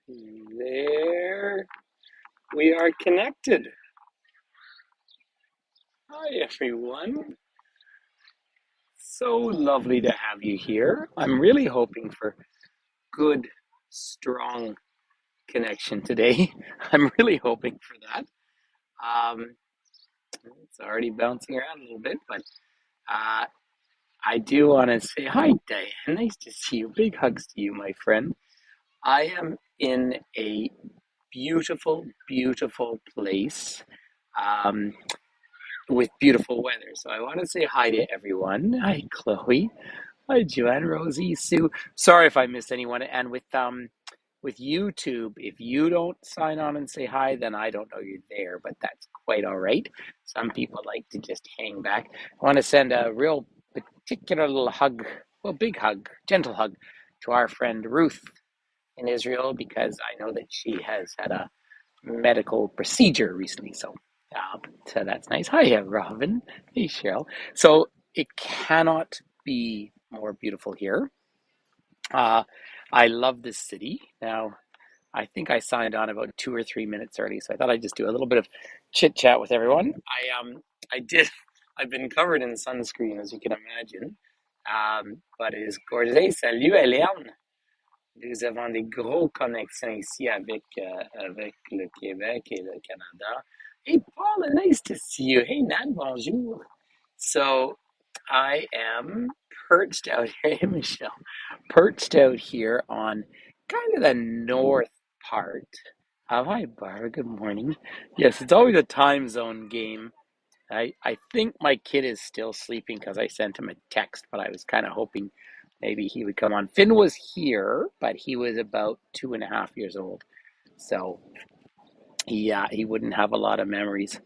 There we are connected. Hi, everyone. So lovely to have you here. I'm really hoping for good, strong connection today. I'm really hoping for that. Um, it's already bouncing around a little bit, but uh, I do want to say hi, Diane. Nice to see you. Big hugs to you, my friend. I am in a beautiful, beautiful place. Um, with beautiful weather. So I want to say hi to everyone. Hi, Chloe. Hi, Joanne, Rosie, Sue. Sorry if I missed anyone. And with YouTube, if you don't sign on and say hi, then I don't know you're there, but that's quite all right. Some people like to just hang back. I want to send a real particular little hug, well, big hug, gentle hug to our friend Ruth in Israel because I know that she has had a medical procedure recently. So that's nice. Hi, Robin. Hey, Cheryl. So it cannot be more beautiful here. Uh, I love this city. Now, I think I signed on about 2 or 3 minutes early, so I thought I'd just do a little bit of chit chat with everyone. I did. I've been covered in sunscreen, as you can imagine. But it is gorgeous. Hey, salut, Eliane. Nous avons des gros connexions ici avec le Québec et le Canada. Hey, Paula, nice to see you. Hey, Nan, bonjour. So I am perched out here, hey, Michelle, perched out here on kind of the north part of, hi, Barbara, good morning. Yes, it's always a time zone game. I think my kid is still sleeping because I sent him a text, but I was kind of hoping maybe he would come on. Finn was here, but he was about 2.5 years old. So he wouldn't have a lot of memories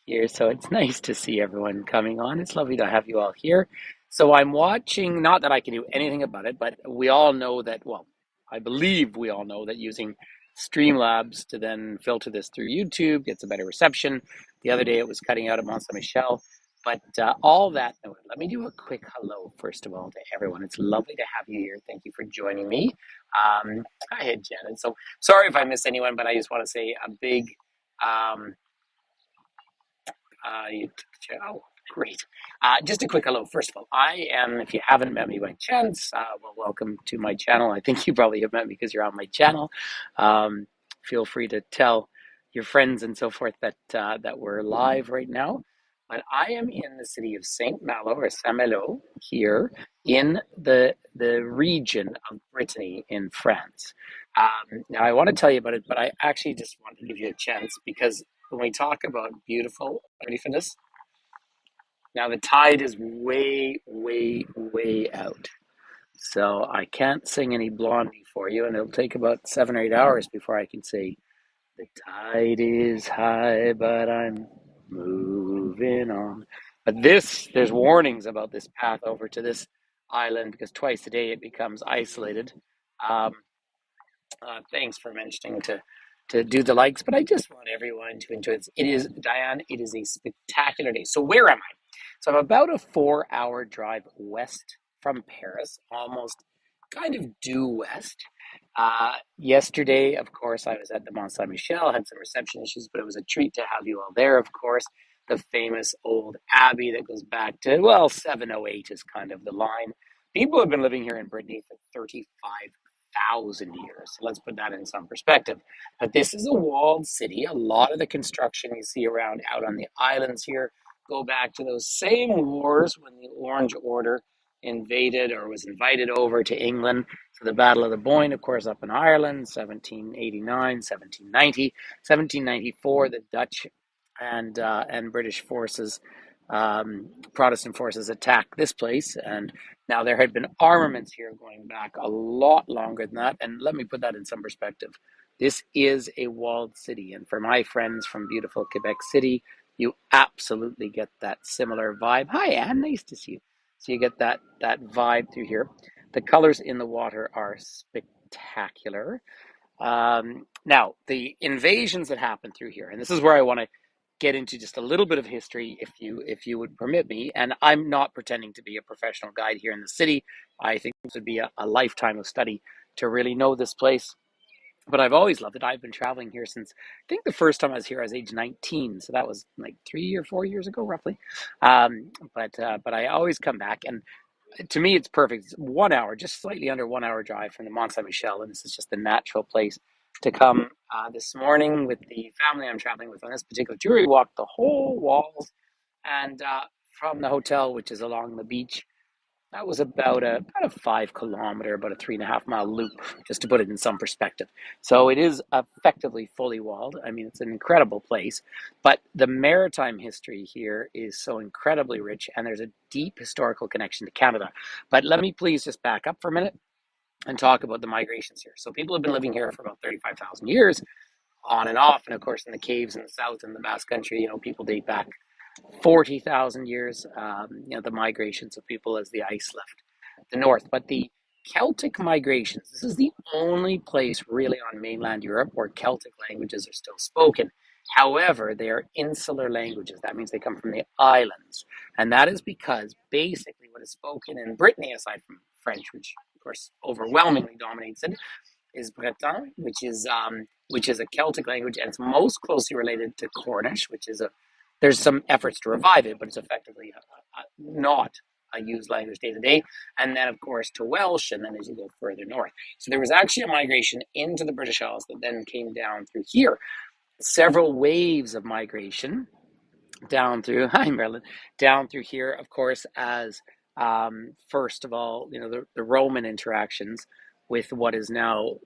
here. So it's nice to see everyone coming on. It's lovely to have you all here. So I'm watching, not that I can do anything about it, but we all know that, well, I believe we all know that using Streamlabs to then filter this through YouTube gets a better reception. The other day it was cutting out at Mont Saint Michel. But all that, let me do a quick hello, first of all, to everyone. It's lovely to have you here. Thank you for joining me. Hi, Janet. So sorry if I missed anyone, but I just want to say a big um, oh, great. Just a quick hello. First of all, I am, if you haven't met me by chance, well, welcome to my channel. I think you probably have met me because you're on my channel. Um, Feel free to tell your friends and so forth that we're live right now. But I am in the city of Saint-Malo or Saint-Malo here in the region of Brittany in France. Now I want to tell you about it, but I actually just want to give you a chance because when we talk about beautiful, ready for this? Now the tide is way, way, way out. So I can't sing any Blondie for you, and it'll take about 7 or 8 hours before I can say, the tide is high, but I'm moving on. But there's warnings about this path over to this island because twice a day it becomes isolated. Um, Thanks for mentioning to do the likes, but I just want everyone to enjoy this. It is, Diane, it is a spectacular day. So where am I? So I'm about a 4-hour drive west from Paris, almost kind of due west. Yesterday, of course, I was at the Mont Saint Michel, had some reception issues, but it was a treat to have you all there, of course. The famous old abbey that goes back to, well, 708 is kind of the line. People have been living here in Brittany for 35,000 years. So let's put that in some perspective. But this is a walled city. A lot of the construction you see around out on the islands here go back to those same wars when the Orange Order invaded or was invited over to England. So the Battle of the Boyne, of course, up in Ireland, 1789, 1790, 1794, the Dutch and British forces, Protestant forces attacked this place. And now there had been armaments here going back a lot longer than that. And let me put that in some perspective. This is a walled city. And for my friends from beautiful Quebec City, you absolutely get that similar vibe. Hi, Anne. Nice to see you. So you get that vibe through here. The colors in the water are spectacular. Now, the invasions that happened through here, and this is where I want to get into just a little bit of history, if you would permit me. And I'm not pretending to be a professional guide here in the city. I think this would be a lifetime of study to really know this place. but I've always loved it. I've been traveling here since, I think the first time I was here, I was age 19. So that was like 3 or 4 years ago, roughly. But I always come back. And to me, it's perfect. It's 1 hour, just slightly under 1 hour drive from the Mont Saint Michel. And this is just a natural place to come. This morning with the family I'm traveling with on this particular tour, we walked the whole walls and from the hotel, which is along the beach. That was about a 5 kilometer, about a 3.5 mile loop, just to put it in some perspective. So it is effectively fully walled. I mean, it's an incredible place, but the maritime history here is so incredibly rich, and there's a deep historical connection to Canada. But let me please just back up for a minute and talk about the migrations here. So people have been living here for about 35,000 years, on and off, and of course in the caves in the south and the Basque Country, people date back 40,000 years, the migrations of people as the ice left the north. But the Celtic migrations, this is the only place really on mainland Europe where Celtic languages are still spoken. However, they are insular languages. That means they come from the islands. And that is because basically what is spoken in Brittney, aside from French, which of course overwhelmingly dominates it, is Breton, which is a Celtic language, and it's most closely related to Cornish, which is a there's some efforts to revive it, but it's effectively not a used language day to day. And then, of course, to Welsh, and then as you go further north. So there was actually a migration into the British Isles that then came down through here. Several waves of migration down through hi Maryland, down through here, of course, as first of all, the Roman interactions with what is now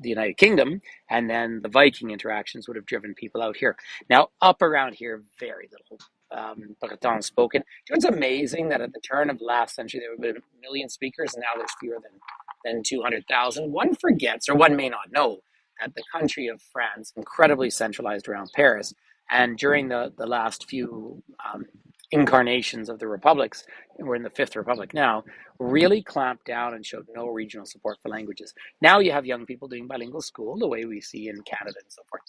the United Kingdom, and then the Viking interactions would have driven people out here. Now, up around here, very little Breton spoken. It's amazing that at the turn of the last century there would have been 1 million speakers, and now there's fewer than 200,000. One forgets, or one may not know, that the country of France, incredibly centralized around Paris, and during the last few incarnations of the republics, we're in the Fifth Republic now, really clamped down and showed no regional support for languages. Now you have young people doing bilingual school, the way we see in Canada and so forth.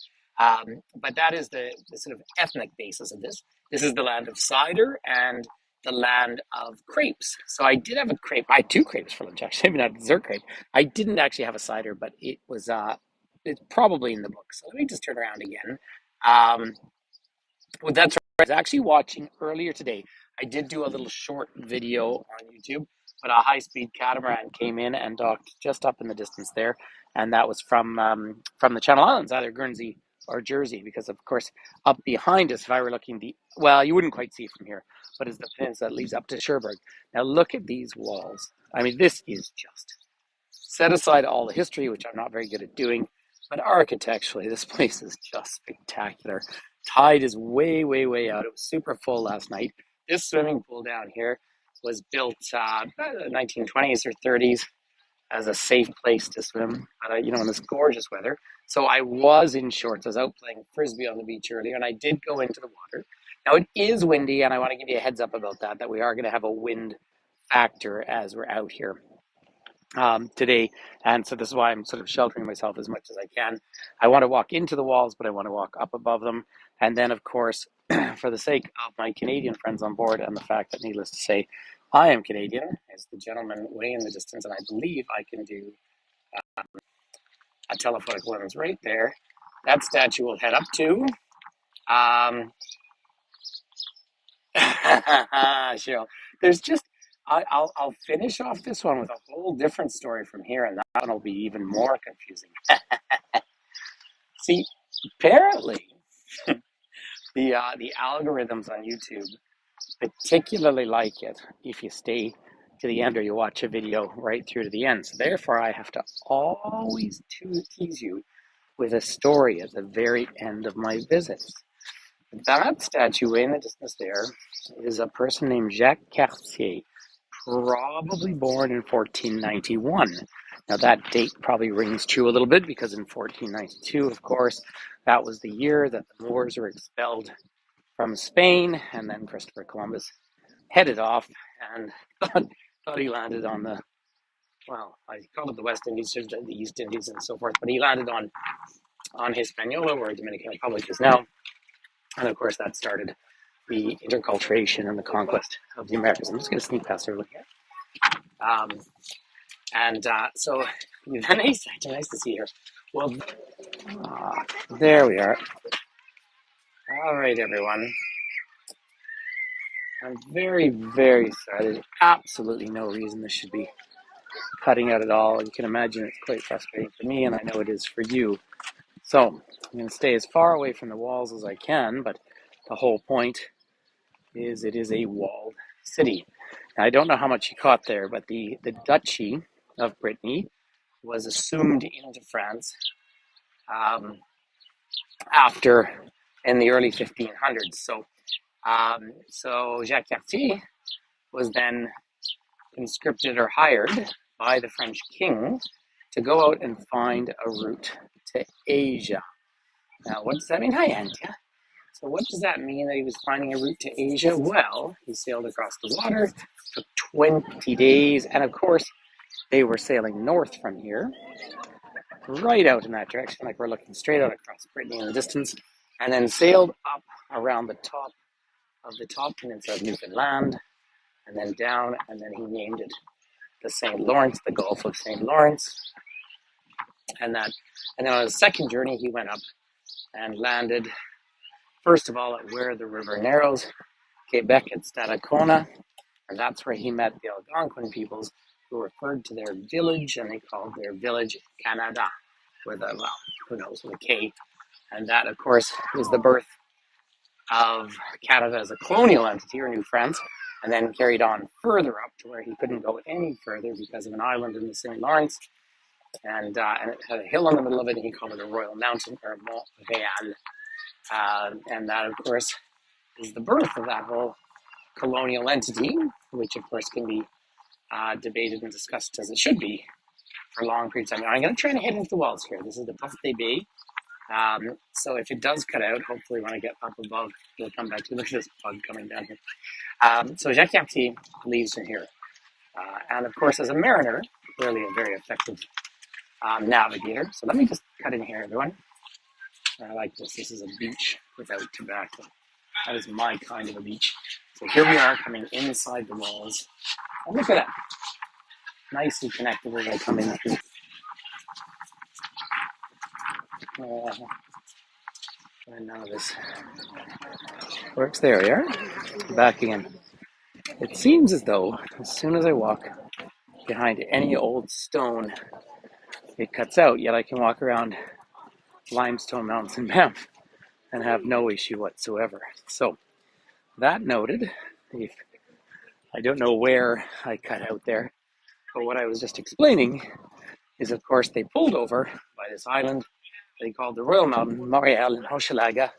But that is the sort of ethnic basis of this. This is the land of cider and the land of crepes. So I did have a crepe. I had 2 crepes for lunch, actually. Maybe not a dessert crepe. I didn't actually have a cider, but it's probably in the book. So let me just turn around again. Well, that's right. I was actually watching earlier today. I did do a little short video on YouTube, but a high-speed catamaran came in and docked just up in the distance there, and that was from the Channel Islands, either Guernsey or Jersey, because of course up behind us, if I were looking you wouldn't quite see from here, but it's the peninsula that leads up to Cherbourg. Now look at these walls. I mean, this is just, set aside all the history, which I'm not very good at doing, but architecturally, this place is just spectacular. Tide is way, way, way out. It was super full last night. This swimming pool down here was built in the 1920s or 30s as a safe place to swim, in this gorgeous weather. So I was in shorts. I was out playing frisbee on the beach earlier, and I did go into the water. Now it is windy, and I want to give you a heads up about that we are going to have a wind factor as we're out here today. And so this is why I'm sort of sheltering myself as much as I can. I want to walk into the walls, but I want to walk up above them. And then, of course, for the sake of my Canadian friends on board and the fact that, needless to say, I am Canadian, as the gentleman way in the distance, and I believe I can do a telephonic lens right there. That statue will head up to. Cheryl, there's just I'll finish off this one with a whole different story from here, and that one will be even more confusing. See, apparently, the algorithms on YouTube particularly like it if you stay to the end or you watch a video right through to the end. So therefore, I have to always tease you with a story at the very end of my visits. That statue way in the distance there is a person named Jacques Cartier, probably born in 1491. Now that date probably rings true a little bit because in 1492, of course, that was the year that the Moors were expelled from Spain, and then Christopher Columbus headed off and thought he landed on I call it the West Indies, the East Indies, and so forth, but he landed on Hispaniola, where Dominican Republic is now. And of course, that started the interculturation and the conquest of the Americas. I'm just going to sneak past everyone here. And so, nice to see her. Well, there we are. All right, everyone. I'm very, very sorry. There's absolutely no reason this should be cutting out at all. You can imagine it's quite frustrating for me, and I know it is for you. So I'm going to stay as far away from the walls as I can, but the whole point is it is a walled city. Now, I don't know how much you caught there, but the Duchy of Brittney was assumed into France after in the early 1500s. So Jacques Cartier was then conscripted or hired by the French king to go out and find a route to Asia. Now, what does that mean? Hi, Antia. So what does that mean that he was finding a route to Asia? Well, he sailed across the water, took 20 days, and of course, they were sailing north from here, right out in that direction, like we're looking straight out across Brittany in the distance, and then sailed up around the top of the top peninsula of Newfoundland, and then down, and then he named it the St. Lawrence, the Gulf of St. Lawrence, and then on his second journey, he went up and landed, first of all, at where the river narrows, Quebec at Stadacona, and that's where he met the Algonquin peoples, who referred to their village, and they called their village Canada, with a, well, who knows, with a K. And that, of course, was the birth of Canada as a colonial entity, or New France, and then carried on further up to where he couldn't go any further because of an island in the St. Lawrence, and it had a hill in the middle of it, and he called it a Royal Mountain, or Mont Réal. And that, of course, is the birth of that whole colonial entity, which, of course, can be debated and discussed as it should be for long periods of time. I'm going to try to hit into the walls here. This is the Buffet Bay. So if it does cut out, hopefully when I get up above, we'll come back to look at this bug coming down here. So Jacques Cartier leaves from here. And of course, as a mariner, clearly a very effective navigator. So let me just cut in here, everyone. I like this. This is a beach without tobacco. That is my kind of a beach. So here we are coming inside the walls. And look at that. Nicely connected as I come in through. And now this works. There we are. Back again. It seems as though as soon as I walk behind any old stone, it cuts out, yet I can walk around limestone mountains in Banff and have no issue whatsoever. So, that noted, I don't know where I cut out there, but what I was just explaining is, of course, they pulled over by this island they called the Royal Mountain, Montreal in Hochelaga,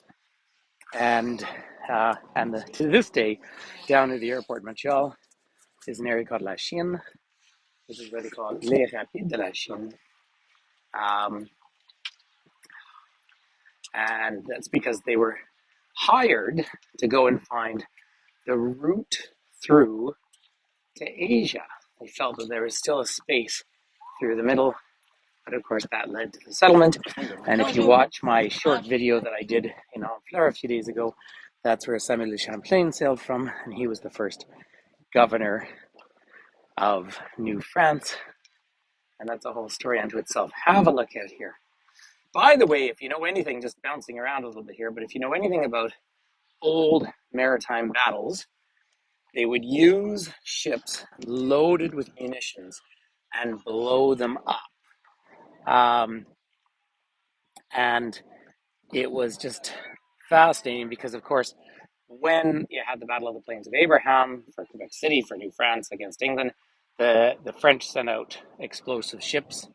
and to this day, down at the airport in Montreal is an area called La Chine, which is what they call Les Rapides de la Chine. And that's because they were hired to go and find the route through to Asia. They felt that there was still a space through the middle, but of course that led to the settlement. And if you watch my short video that I did in Honfleur a few days ago, that's where Samuel de Champlain sailed from, and he was the first governor of New France. And that's a whole story unto itself. Have a look out here. By the way, if you know anything, just bouncing around a little bit here, but if you know anything about old maritime battles, they would use ships loaded with munitions and blow them up. And it was just fascinating because, of course, when you had the Battle of the Plains of Abraham for Quebec City, for New France against England, the French sent out explosive ships,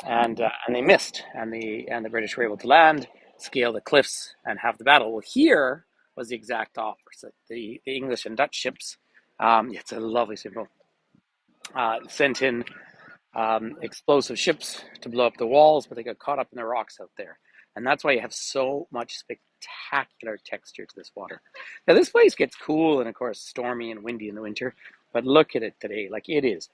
and they missed, and the British were able to land, scale the cliffs, and have the battle. Well, here was the exact opposite. The English and Dutch ships, it's a lovely symbol, sent in explosive ships to blow up the walls, but they got caught up in the rocks out there. And that's why you have so much spectacular texture to this water. Now, this place gets cool and, of course, stormy and windy in the winter, but look at it today. Like, it is